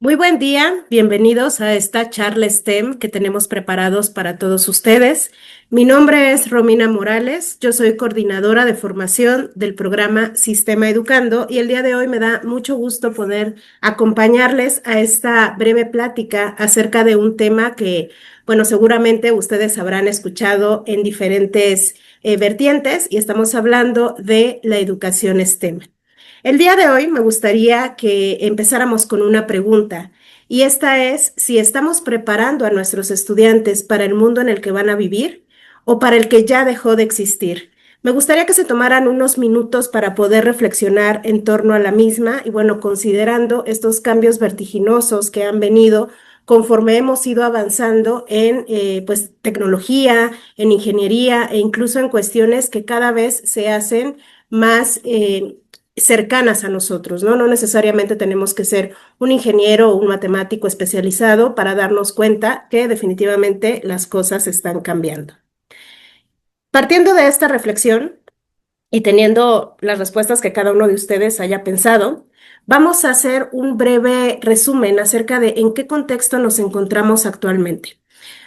Muy buen día, bienvenidos a esta charla STEM que tenemos preparados para todos ustedes. Mi nombre es Romina Morales, yo soy coordinadora de formación del programa Sistema Educando y el día de hoy me da mucho gusto poder acompañarles a esta breve plática acerca de un tema que, bueno, seguramente ustedes habrán escuchado en diferentes vertientes y estamos hablando de la educación STEM. El día de hoy me gustaría que empezáramos con una pregunta, y esta es si estamos preparando a nuestros estudiantes para el mundo en el que van a vivir o para el que ya dejó de existir. Me gustaría que se tomaran unos minutos para poder reflexionar en torno a la misma y bueno, considerando estos cambios vertiginosos que han venido conforme hemos ido avanzando en pues tecnología, en ingeniería e incluso en cuestiones que cada vez se hacen más cercanas a nosotros, ¿no? No necesariamente tenemos que ser un ingeniero o un matemático especializado para darnos cuenta que definitivamente las cosas están cambiando. Partiendo de esta reflexión y teniendo las respuestas que cada uno de ustedes haya pensado, vamos a hacer un breve resumen acerca de en qué contexto nos encontramos actualmente.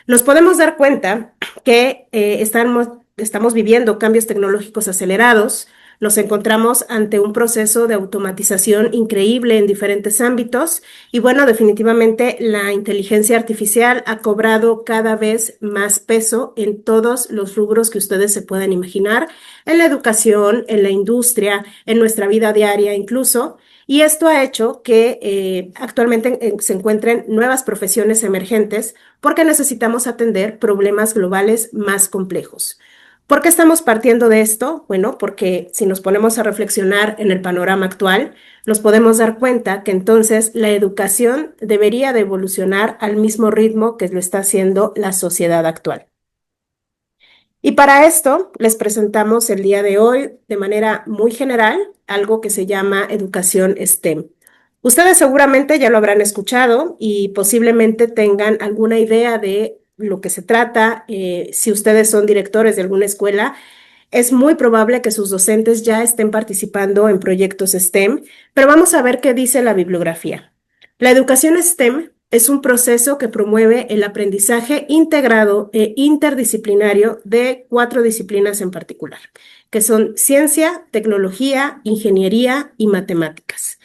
Nos podemos dar cuenta que estamos viviendo cambios tecnológicos acelerados, nos encontramos ante un proceso de automatización increíble en diferentes ámbitos y bueno, definitivamente la inteligencia artificial ha cobrado cada vez más peso en todos los rubros que ustedes se puedan imaginar, en la educación, en la industria, en nuestra vida diaria incluso. Y esto ha hecho que actualmente se encuentren nuevas profesiones emergentes porque necesitamos atender problemas globales más complejos. ¿Por qué estamos partiendo de esto? Bueno, porque si nos ponemos a reflexionar en el panorama actual, nos podemos dar cuenta que entonces la educación debería de evolucionar al mismo ritmo que lo está haciendo la sociedad actual. Y para esto les presentamos el día de hoy de manera muy general algo que se llama educación STEM. Ustedes seguramente ya lo habrán escuchado y posiblemente tengan alguna idea de lo que se trata. Si ustedes son directores de alguna escuela, es muy probable que sus docentes ya estén participando en proyectos STEM, pero vamos a ver qué dice la bibliografía. La educación STEM es un proceso que promueve el aprendizaje integrado e interdisciplinario de 4 disciplinas en particular, que son ciencia, tecnología, ingeniería y matemáticas.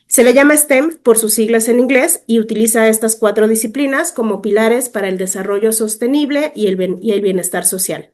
Se le llama STEM por sus siglas en inglés y utiliza estas 4 disciplinas como pilares para el desarrollo sostenible y el bienestar social.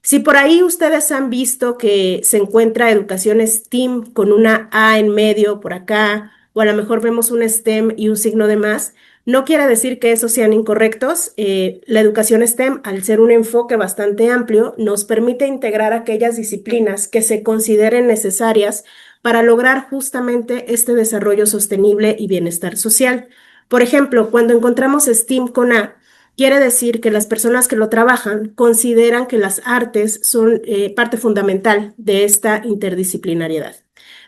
Si por ahí ustedes han visto que se encuentra educación STEAM con una A en medio por acá, o a lo mejor vemos un STEM y un signo de más, no quiere decir que esos sean incorrectos. La educación STEM, al ser un enfoque bastante amplio, nos permite integrar aquellas disciplinas que se consideren necesarias para lograr justamente este desarrollo sostenible y bienestar social. Por ejemplo, cuando encontramos STEAM con A, quiere decir que las personas que lo trabajan consideran que las artes son parte fundamental de esta interdisciplinariedad.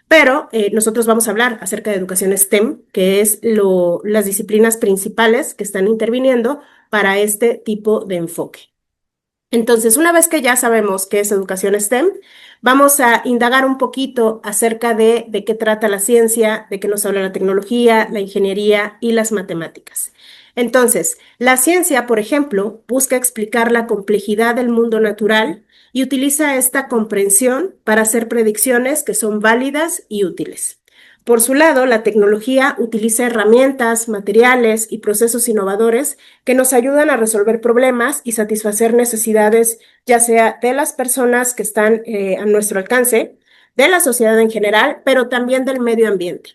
Pero nosotros vamos a hablar acerca de educación STEM, que es las disciplinas principales que están interviniendo para este tipo de enfoque. Entonces, una vez que ya sabemos qué es educación STEM, vamos a indagar un poquito acerca de qué trata la ciencia, de qué nos habla la tecnología, la ingeniería y las matemáticas. Entonces, la ciencia, por ejemplo, busca explicar la complejidad del mundo natural y utiliza esta comprensión para hacer predicciones que son válidas y útiles. Por su lado, la tecnología utiliza herramientas, materiales y procesos innovadores que nos ayudan a resolver problemas y satisfacer necesidades, ya sea de las personas que están a nuestro alcance, de la sociedad en general, pero también del medio ambiente.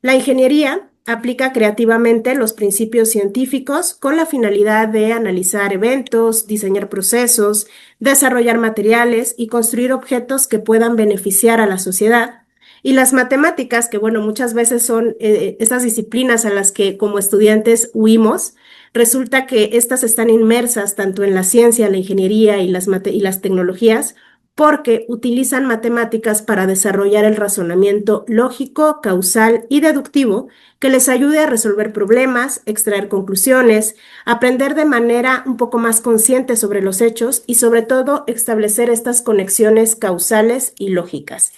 La ingeniería aplica creativamente los principios científicos con la finalidad de analizar eventos, diseñar procesos, desarrollar materiales y construir objetos que puedan beneficiar a la sociedad. Y las matemáticas, que bueno, muchas veces son estas disciplinas a las que como estudiantes huimos, resulta que estas están inmersas tanto en la ciencia, la ingeniería y las tecnologías, porque utilizan matemáticas para desarrollar el razonamiento lógico, causal y deductivo que les ayude a resolver problemas, extraer conclusiones, aprender de manera un poco más consciente sobre los hechos y sobre todo establecer estas conexiones causales y lógicas.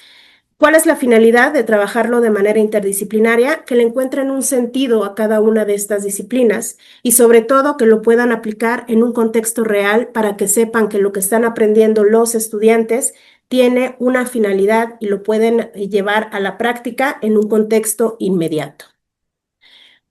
¿Cuál es la finalidad de trabajarlo de manera interdisciplinaria? Que le encuentren un sentido a cada una de estas disciplinas y sobre todo que lo puedan aplicar en un contexto real para que sepan que lo que están aprendiendo los estudiantes tiene una finalidad y lo pueden llevar a la práctica en un contexto inmediato.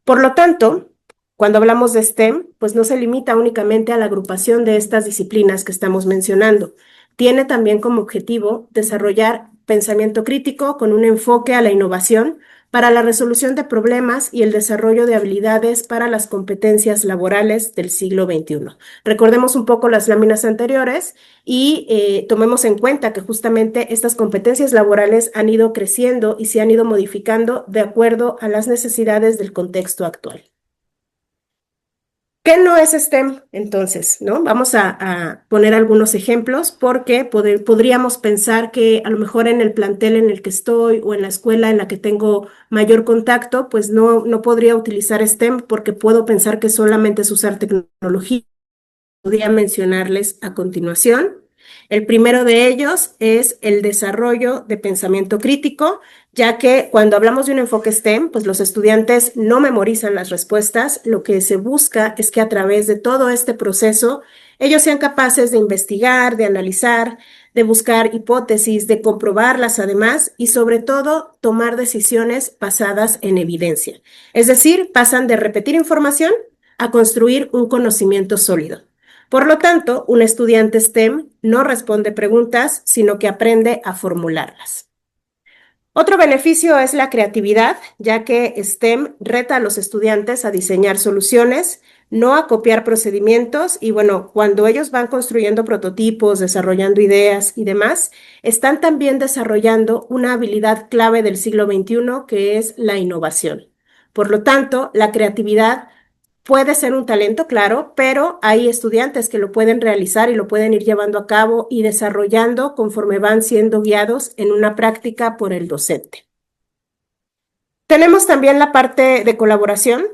Por lo tanto, cuando hablamos de STEM, pues no se limita únicamente a la agrupación de estas disciplinas que estamos mencionando. Tiene también como objetivo desarrollar pensamiento crítico con un enfoque a la innovación para la resolución de problemas y el desarrollo de habilidades para las competencias laborales del siglo XXI. Recordemos un poco las láminas anteriores y tomemos en cuenta que justamente estas competencias laborales han ido creciendo y se han ido modificando de acuerdo a las necesidades del contexto actual. ¿Qué no es STEM entonces? ¿No? Vamos a poner algunos ejemplos porque podríamos pensar que a lo mejor en el plantel en el que estoy o en la escuela en la que tengo mayor contacto, pues no podría utilizar STEM porque puedo pensar que solamente es usar tecnología. Podría mencionarles a continuación. El primero de ellos es el desarrollo de pensamiento crítico, ya que cuando hablamos de un enfoque STEM, pues los estudiantes no memorizan las respuestas. Lo que se busca es que a través de todo este proceso ellos sean capaces de investigar, de analizar, de buscar hipótesis, de comprobarlas además y sobre todo tomar decisiones basadas en evidencia. Es decir, pasan de repetir información a construir un conocimiento sólido. Por lo tanto, un estudiante STEM no responde preguntas, sino que aprende a formularlas. Otro beneficio es la creatividad, ya que STEM reta a los estudiantes a diseñar soluciones, no a copiar procedimientos y bueno, cuando ellos van construyendo prototipos, desarrollando ideas y demás, están también desarrollando una habilidad clave del siglo XXI que es la innovación. Por lo tanto, la creatividad puede ser un talento, claro, pero hay estudiantes que lo pueden realizar y lo pueden ir llevando a cabo y desarrollando conforme van siendo guiados en una práctica por el docente. Tenemos también la parte de colaboración.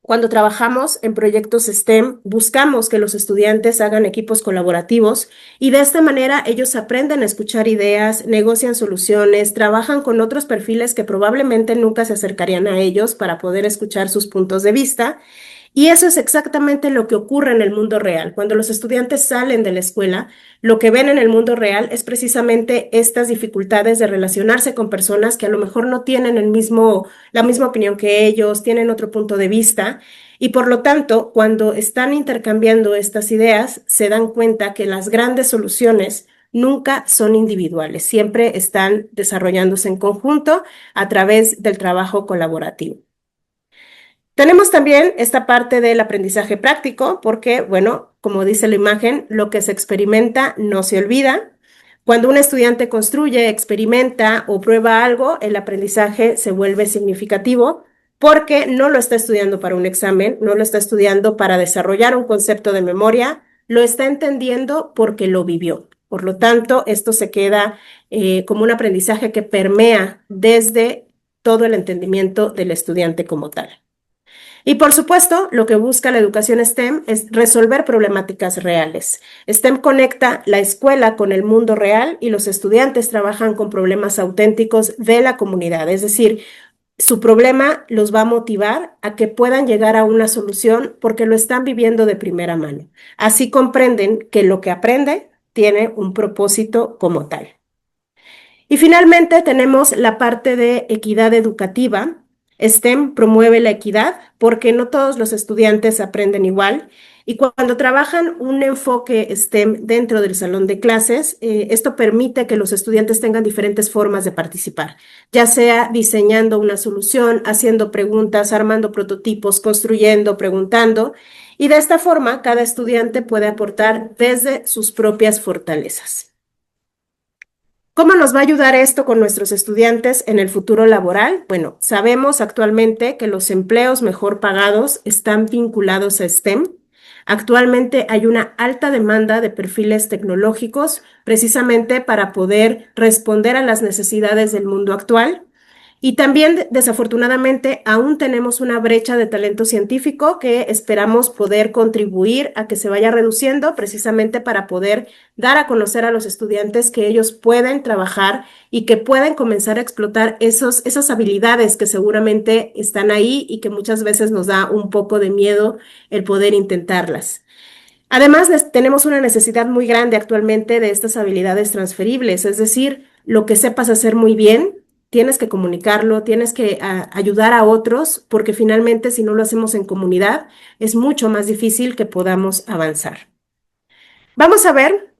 Cuando trabajamos en proyectos STEM, buscamos que los estudiantes hagan equipos colaborativos y de esta manera ellos aprenden a escuchar ideas, negocian soluciones, trabajan con otros perfiles que probablemente nunca se acercarían a ellos para poder escuchar sus puntos de vista. Y eso es exactamente lo que ocurre en el mundo real. Cuando los estudiantes salen de la escuela, lo que ven en el mundo real es precisamente estas dificultades de relacionarse con personas que a lo mejor no tienen la misma opinión que ellos, tienen otro punto de vista. Y por lo tanto, cuando están intercambiando estas ideas, se dan cuenta que las grandes soluciones nunca son individuales, siempre están desarrollándose en conjunto a través del trabajo colaborativo. Tenemos también esta parte del aprendizaje práctico, porque, bueno, como dice la imagen, lo que se experimenta no se olvida. Cuando un estudiante construye, experimenta o prueba algo, el aprendizaje se vuelve significativo porque no lo está estudiando para un examen, no lo está estudiando para desarrollar un concepto de memoria, lo está entendiendo porque lo vivió. Por lo tanto, esto se queda como un aprendizaje que permea desde todo el entendimiento del estudiante como tal. Y por supuesto, lo que busca la educación STEM es resolver problemáticas reales. STEM conecta la escuela con el mundo real y los estudiantes trabajan con problemas auténticos de la comunidad. Es decir, su problema los va a motivar a que puedan llegar a una solución porque lo están viviendo de primera mano. Así comprenden que lo que aprende tiene un propósito como tal. Y finalmente tenemos la parte de equidad educativa. STEM promueve la equidad porque no todos los estudiantes aprenden igual y cuando trabajan un enfoque STEM dentro del salón de clases, esto permite que los estudiantes tengan diferentes formas de participar, ya sea diseñando una solución, haciendo preguntas, armando prototipos, construyendo, preguntando, y de esta forma cada estudiante puede aportar desde sus propias fortalezas. ¿Cómo nos va a ayudar esto con nuestros estudiantes en el futuro laboral? Bueno, sabemos actualmente que los empleos mejor pagados están vinculados a STEM. Actualmente hay una alta demanda de perfiles tecnológicos precisamente para poder responder a las necesidades del mundo actual. Y también, desafortunadamente, aún tenemos una brecha de talento científico que esperamos poder contribuir a que se vaya reduciendo precisamente para poder dar a conocer a los estudiantes que ellos pueden trabajar y que pueden comenzar a explotar esas habilidades que seguramente están ahí y que muchas veces nos da un poco de miedo el poder intentarlas. Además, tenemos una necesidad muy grande actualmente de estas habilidades transferibles, es decir, lo que sepas hacer muy bien, tienes que comunicarlo, tienes que ayudar a otros, porque finalmente si no lo hacemos en comunidad, es mucho más difícil que podamos avanzar. Vamos a ver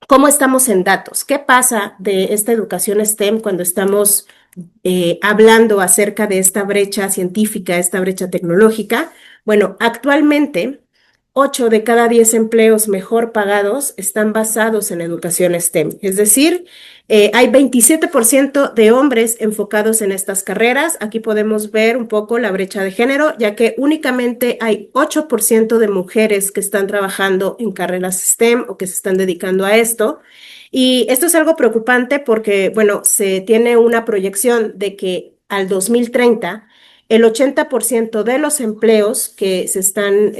cómo estamos en datos. ¿Qué pasa de esta educación STEM cuando estamos hablando acerca de esta brecha científica, esta brecha tecnológica? Bueno, actualmente 8 de cada 10 empleos mejor pagados están basados en educación STEM. Es decir, hay 27% de hombres enfocados en estas carreras. Aquí podemos ver un poco la brecha de género, ya que únicamente hay 8% de mujeres que están trabajando en carreras STEM o que se están dedicando a esto. Y esto es algo preocupante porque, bueno, se tiene una proyección de que al 2030 el 80% de los empleos que se están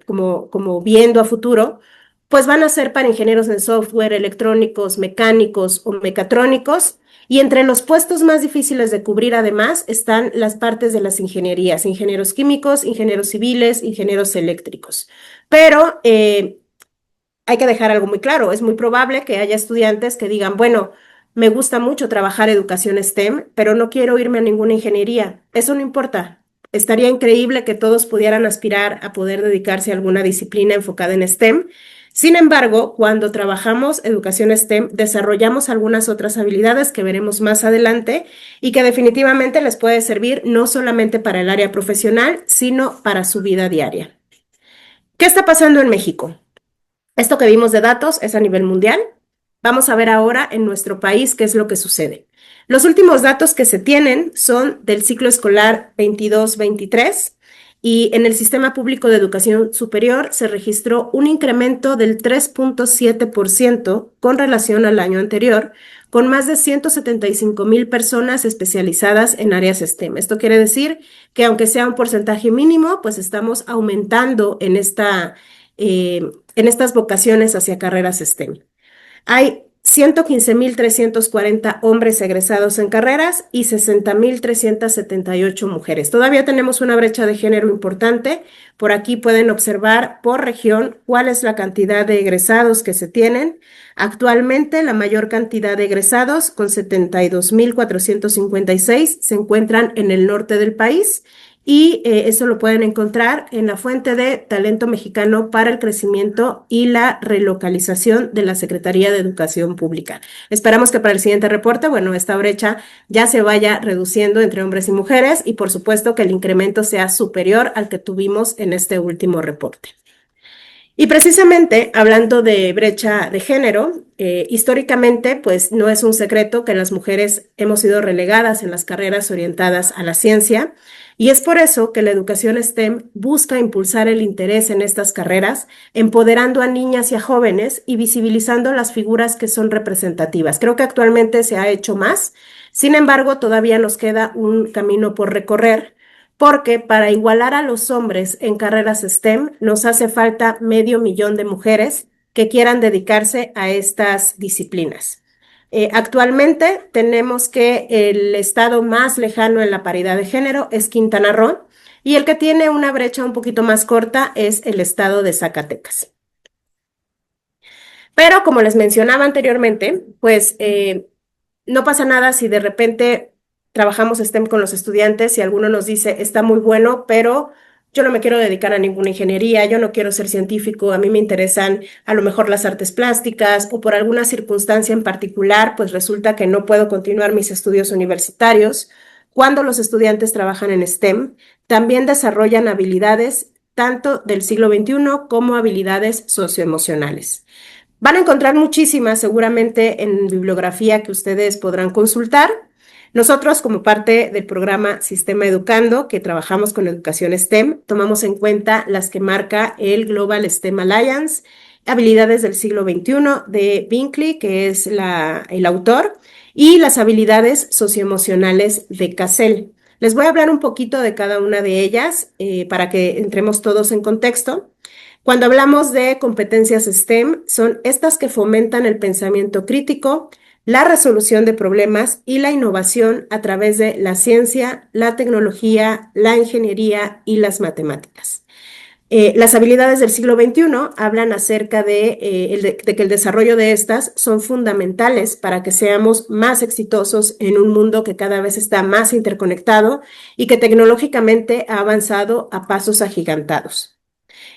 como viendo a futuro, pues van a ser para ingenieros en software, electrónicos, mecánicos o mecatrónicos. Y entre los puestos más difíciles de cubrir, además, están las partes de las ingenierías, ingenieros químicos, ingenieros civiles, ingenieros eléctricos. Pero hay que dejar algo muy claro. Es muy probable que haya estudiantes que digan, bueno, me gusta mucho trabajar educación STEM, pero no quiero irme a ninguna ingeniería. Eso no importa. Estaría increíble que todos pudieran aspirar a poder dedicarse a alguna disciplina enfocada en STEM. Sin embargo, cuando trabajamos educación STEM, desarrollamos algunas otras habilidades que veremos más adelante y que definitivamente les puede servir no solamente para el área profesional, sino para su vida diaria. ¿Qué está pasando en México? Esto que vimos de datos es a nivel mundial. Vamos a ver ahora en nuestro país qué es lo que sucede. Los últimos datos que se tienen son del ciclo escolar 22-23 y en el Sistema Público de Educación Superior se registró un incremento del 3.7% con relación al año anterior, con más de 175,000 personas especializadas en áreas STEM. Esto quiere decir que aunque sea un porcentaje mínimo, pues estamos aumentando en estas vocaciones hacia carreras STEM. Hay 115,340 hombres egresados en carreras y 60,378 mujeres. Todavía tenemos una brecha de género importante. Por aquí pueden observar por región cuál es la cantidad de egresados que se tienen. Actualmente, la mayor cantidad de egresados, con 72,456, se encuentran en el norte del país. Y eso lo pueden encontrar en la fuente de Talento Mexicano para el Crecimiento y la Relocalización de la Secretaría de Educación Pública. Esperamos que para el siguiente reporte, bueno, esta brecha ya se vaya reduciendo entre hombres y mujeres y por supuesto que el incremento sea superior al que tuvimos en este último reporte. Y precisamente hablando de brecha de género, históricamente pues no es un secreto que las mujeres hemos sido relegadas en las carreras orientadas a la ciencia y es por eso que la educación STEM busca impulsar el interés en estas carreras, empoderando a niñas y a jóvenes y visibilizando las figuras que son representativas. Creo que actualmente se ha hecho más, sin embargo todavía nos queda un camino por recorrer porque para igualar a los hombres en carreras STEM nos hace falta 500,000 de mujeres que quieran dedicarse a estas disciplinas. Actualmente tenemos que el estado más lejano en la paridad de género es Quintana Roo y el que tiene una brecha un poquito más corta es el estado de Zacatecas. Pero como les mencionaba anteriormente, pues no pasa nada si de repente trabajamos STEM con los estudiantes y alguno nos dice, está muy bueno, pero yo no me quiero dedicar a ninguna ingeniería, yo no quiero ser científico, a mí me interesan a lo mejor las artes plásticas o por alguna circunstancia en particular, pues resulta que no puedo continuar mis estudios universitarios. Cuando los estudiantes trabajan en STEM, también desarrollan habilidades tanto del siglo XXI como habilidades socioemocionales. Van a encontrar muchísimas seguramente en bibliografía que ustedes podrán consultar. Nosotros, como parte del programa Sistema Educando, que trabajamos con educación STEM, tomamos en cuenta las que marca el Global STEM Alliance Habilidades del siglo XXI de Binkley, que es el autor, y las habilidades socioemocionales de Cassell. Les voy a hablar un poquito de cada una de ellas para que entremos todos en contexto. Cuando hablamos de competencias STEM, son estas que fomentan el pensamiento crítico, la resolución de problemas y la innovación a través de la ciencia, la tecnología, la ingeniería y las matemáticas. Las habilidades del siglo XXI hablan acerca de que el desarrollo de estas son fundamentales para que seamos más exitosos en un mundo que cada vez está más interconectado y que tecnológicamente ha avanzado a pasos agigantados.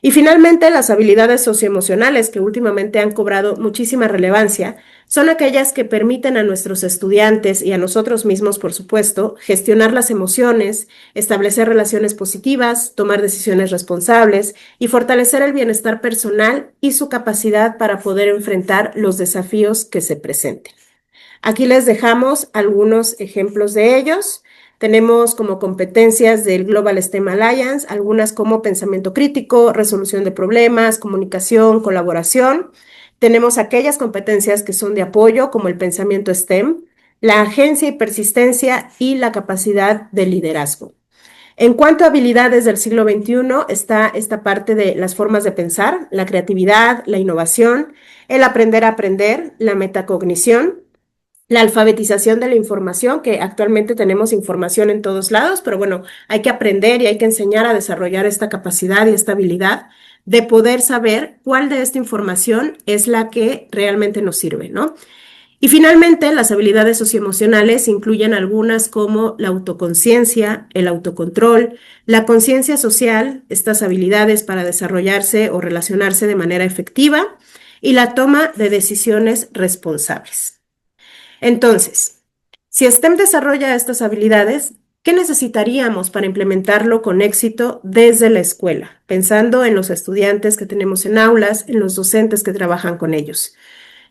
Y finalmente, las habilidades socioemocionales, que últimamente han cobrado muchísima relevancia, son aquellas que permiten a nuestros estudiantes y a nosotros mismos, por supuesto, gestionar las emociones, establecer relaciones positivas, tomar decisiones responsables y fortalecer el bienestar personal y su capacidad para poder enfrentar los desafíos que se presenten. Aquí les dejamos algunos ejemplos de ellos. Tenemos como competencias del Global STEM Alliance, algunas como pensamiento crítico, resolución de problemas, comunicación, colaboración. Tenemos aquellas competencias que son de apoyo, como el pensamiento STEM, la agencia y persistencia y la capacidad de liderazgo. En cuanto a habilidades del siglo XXI, está esta parte de las formas de pensar, la creatividad, la innovación, el aprender a aprender, la metacognición, la alfabetización de la información, que actualmente tenemos información en todos lados, pero bueno, hay que aprender y hay que enseñar a desarrollar esta capacidad y esta habilidad de poder saber cuál de esta información es la que realmente nos sirve, ¿no? Y finalmente, las habilidades socioemocionales incluyen algunas como la autoconciencia, el autocontrol, la conciencia social, estas habilidades para desarrollarse o relacionarse de manera efectiva, y la toma de decisiones responsables. Entonces, si STEM desarrolla estas habilidades, ¿qué necesitaríamos para implementarlo con éxito desde la escuela? Pensando en los estudiantes que tenemos en aulas, en los docentes que trabajan con ellos.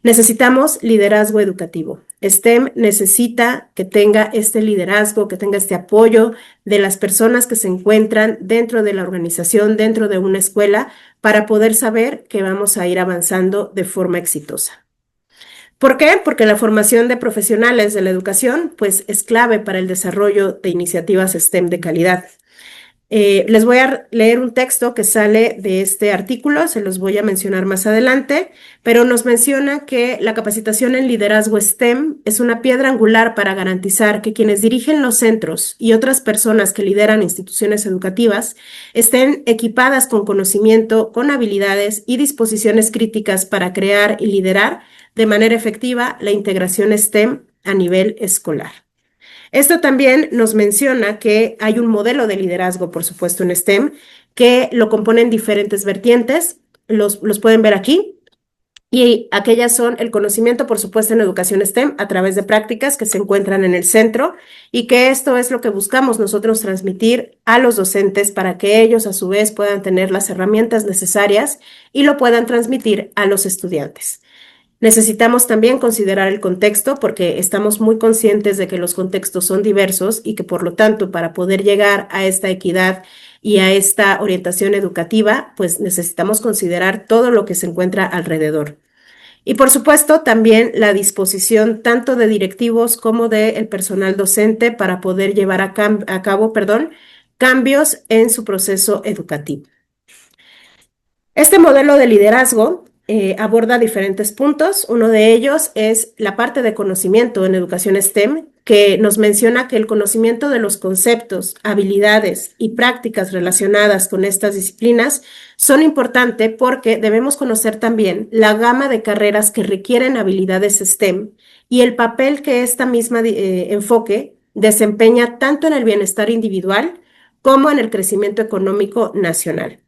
Necesitamos liderazgo educativo. STEM necesita que tenga este liderazgo, que tenga este apoyo de las personas que se encuentran dentro de la organización, dentro de una escuela, para poder saber que vamos a ir avanzando de forma exitosa. ¿Por qué? Porque la formación de profesionales de la educación, pues, es clave para el desarrollo de iniciativas STEM de calidad. Les voy a leer un texto que sale de este artículo, se los voy a mencionar más adelante, pero nos menciona que la capacitación en liderazgo STEM es una piedra angular para garantizar que quienes dirigen los centros y otras personas que lideran instituciones educativas estén equipadas con conocimiento, con habilidades y disposiciones críticas para crear y liderar de manera efectiva la integración STEM a nivel escolar. Esto también nos menciona que hay un modelo de liderazgo, por supuesto, en STEM, que lo componen diferentes vertientes, los pueden ver aquí, y aquellas son el conocimiento, por supuesto, en educación STEM a través de prácticas que se encuentran en el centro y que esto es lo que buscamos nosotros transmitir a los docentes para que ellos a su vez puedan tener las herramientas necesarias y lo puedan transmitir a los estudiantes. Necesitamos también considerar el contexto porque estamos muy conscientes de que los contextos son diversos y que por lo tanto para poder llegar a esta equidad y a esta orientación educativa, pues necesitamos considerar todo lo que se encuentra alrededor. Y por supuesto también la disposición tanto de directivos como del personal docente para poder llevar a cabo cambios en su proceso educativo. Este modelo de liderazgo aborda diferentes puntos. Uno de ellos es la parte de conocimiento en educación STEM, que nos menciona que el conocimiento de los conceptos, habilidades y prácticas relacionadas con estas disciplinas son importantes porque debemos conocer también la gama de carreras que requieren habilidades STEM y el papel que esta misma enfoque desempeña tanto en el bienestar individual como en el crecimiento económico nacional.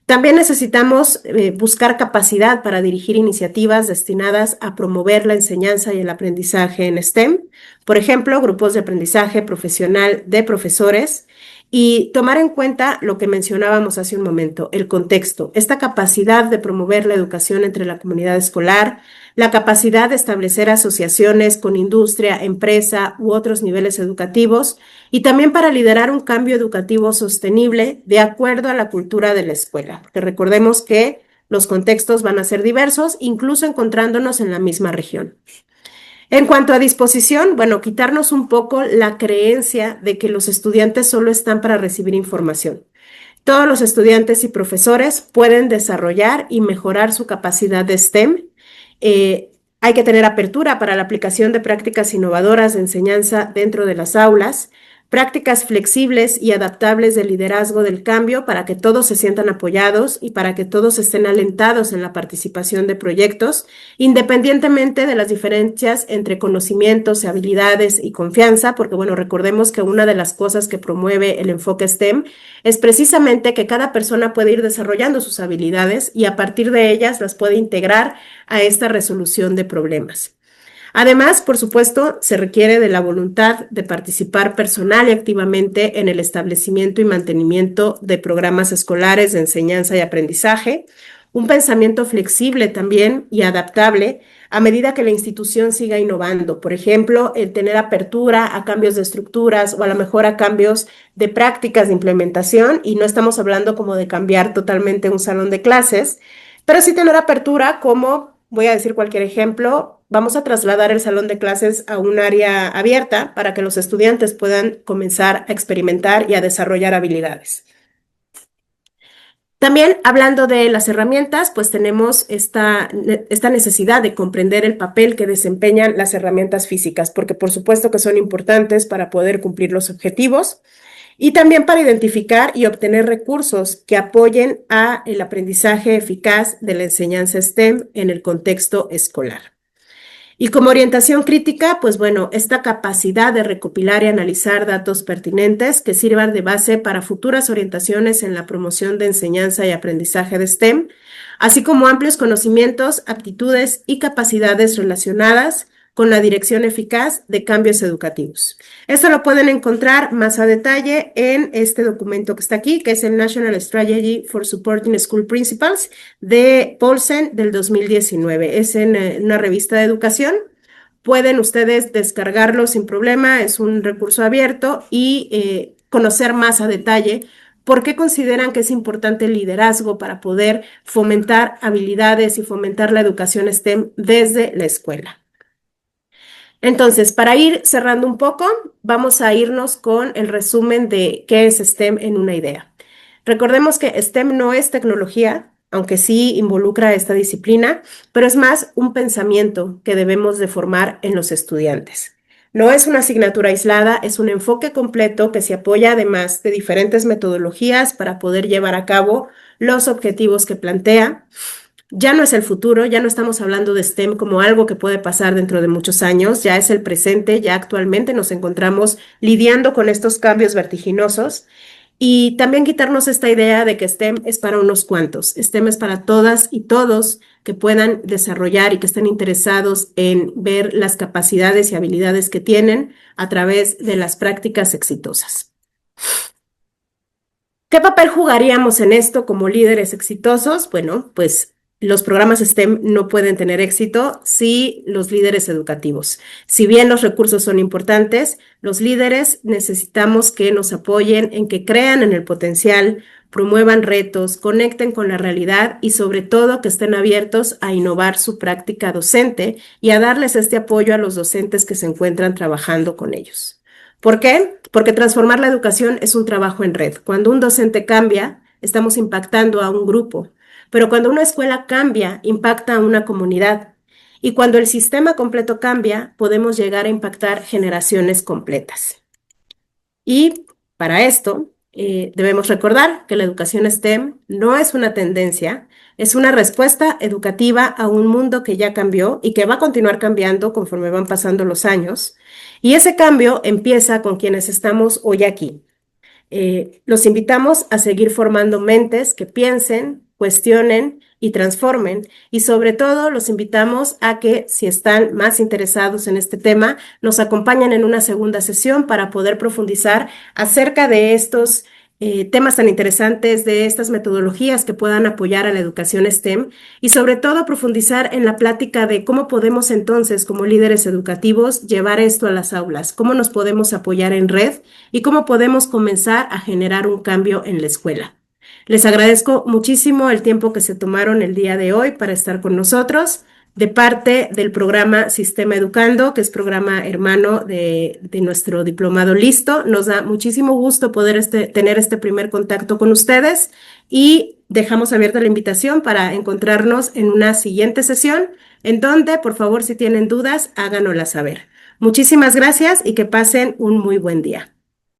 También necesitamos buscar capacidad para dirigir iniciativas destinadas a promover la enseñanza y el aprendizaje en STEM, por ejemplo, grupos de aprendizaje profesional de profesores, y tomar en cuenta lo que mencionábamos hace un momento, el contexto, esta capacidad de promover la educación entre la comunidad escolar, la capacidad de establecer asociaciones con industria, empresa u otros niveles educativos, y también para liderar un cambio educativo sostenible de acuerdo a la cultura de la escuela. Porque recordemos que los contextos van a ser diversos, incluso encontrándonos en la misma región. En cuanto a disposición, bueno, quitarnos un poco la creencia de que los estudiantes solo están para recibir información. Todos los estudiantes y profesores pueden desarrollar y mejorar su capacidad de STEM. Hay que tener apertura para la aplicación de prácticas innovadoras de enseñanza dentro de las aulas, prácticas flexibles y adaptables de liderazgo del cambio para que todos se sientan apoyados y para que todos estén alentados en la participación de proyectos, independientemente de las diferencias entre conocimientos, habilidades y confianza, porque bueno, recordemos que una de las cosas que promueve el enfoque STEM es precisamente que cada persona puede ir desarrollando sus habilidades y a partir de ellas las puede integrar a esta resolución de problemas. Además, por supuesto, se requiere de la voluntad de participar personal y activamente en el establecimiento y mantenimiento de programas escolares de enseñanza y aprendizaje, un pensamiento flexible también y adaptable a medida que la institución siga innovando. Por ejemplo, el tener apertura a cambios de estructuras o a lo mejor a cambios de prácticas de implementación, y no estamos hablando como de cambiar totalmente un salón de clases, pero sí tener apertura como, voy a decir cualquier ejemplo, vamos a trasladar el salón de clases a un área abierta para que los estudiantes puedan comenzar a experimentar y a desarrollar habilidades. También hablando de las herramientas, pues tenemos esta necesidad de comprender el papel que desempeñan las herramientas físicas, porque por supuesto que son importantes para poder cumplir los objetivos y también para identificar y obtener recursos que apoyen a el aprendizaje eficaz de la enseñanza STEM en el contexto escolar. Y como orientación crítica, pues bueno, esta capacidad de recopilar y analizar datos pertinentes que sirvan de base para futuras orientaciones en la promoción de enseñanza y aprendizaje de STEM, así como amplios conocimientos, aptitudes y capacidades relacionadas con la dirección eficaz de cambios educativos. Esto lo pueden encontrar más a detalle en este documento que está aquí, que es el National Strategy for Supporting School Principals de Paulsen del 2019. Es en una revista de educación. Pueden ustedes descargarlo sin problema, es un recurso abierto y conocer más a detalle por qué consideran que es importante el liderazgo para poder fomentar habilidades y fomentar la educación STEM desde la escuela. Entonces, para ir cerrando un poco, vamos a irnos con el resumen de qué es STEM en una idea. Recordemos que STEM no es tecnología, aunque sí involucra esta disciplina, pero es más un pensamiento que debemos de formar en los estudiantes. No es una asignatura aislada, es un enfoque completo que se apoya además de diferentes metodologías para poder llevar a cabo los objetivos que plantea. Ya no es el futuro, ya no estamos hablando de STEM como algo que puede pasar dentro de muchos años, ya es el presente, ya actualmente nos encontramos lidiando con estos cambios vertiginosos y también quitarnos esta idea de que STEM es para unos cuantos, STEM es para todas y todos que puedan desarrollar y que estén interesados en ver las capacidades y habilidades que tienen a través de las prácticas exitosas. ¿Qué papel jugaríamos en esto como líderes exitosos? Bueno, pues los programas STEM no pueden tener éxito si los líderes educativos. Si bien los recursos son importantes, los líderes necesitamos que nos apoyen en que crean en el potencial, promuevan retos, conecten con la realidad y sobre todo que estén abiertos a innovar su práctica docente y a darles este apoyo a los docentes que se encuentran trabajando con ellos. ¿Por qué? Porque transformar la educación es un trabajo en red. Cuando un docente cambia, estamos impactando a un grupo. Pero cuando una escuela cambia, impacta a una comunidad. Y cuando el sistema completo cambia, podemos llegar a impactar generaciones completas. Y para esto, debemos recordar que la educación STEM no es una tendencia, es una respuesta educativa a un mundo que ya cambió y que va a continuar cambiando conforme van pasando los años. Y ese cambio empieza con quienes estamos hoy aquí. Los invitamos a seguir formando mentes que piensen, cuestionen y transformen. Y sobre todo los invitamos a que, si están más interesados en este tema, nos acompañen en una segunda sesión para poder profundizar acerca de estos temas tan interesantes, de estas metodologías que puedan apoyar a la educación STEM y sobre todo profundizar en la plática de cómo podemos entonces como líderes educativos llevar esto a las aulas, cómo nos podemos apoyar en red y cómo podemos comenzar a generar un cambio en la escuela. Les agradezco muchísimo el tiempo que se tomaron el día de hoy para estar con nosotros. De parte del programa Sistema Educando, que es programa hermano de nuestro diplomado Listo, nos da muchísimo gusto poder tener este primer contacto con ustedes y dejamos abierta la invitación para encontrarnos en una siguiente sesión, en donde, por favor, si tienen dudas, háganoslas saber. Muchísimas gracias y que pasen un muy buen día.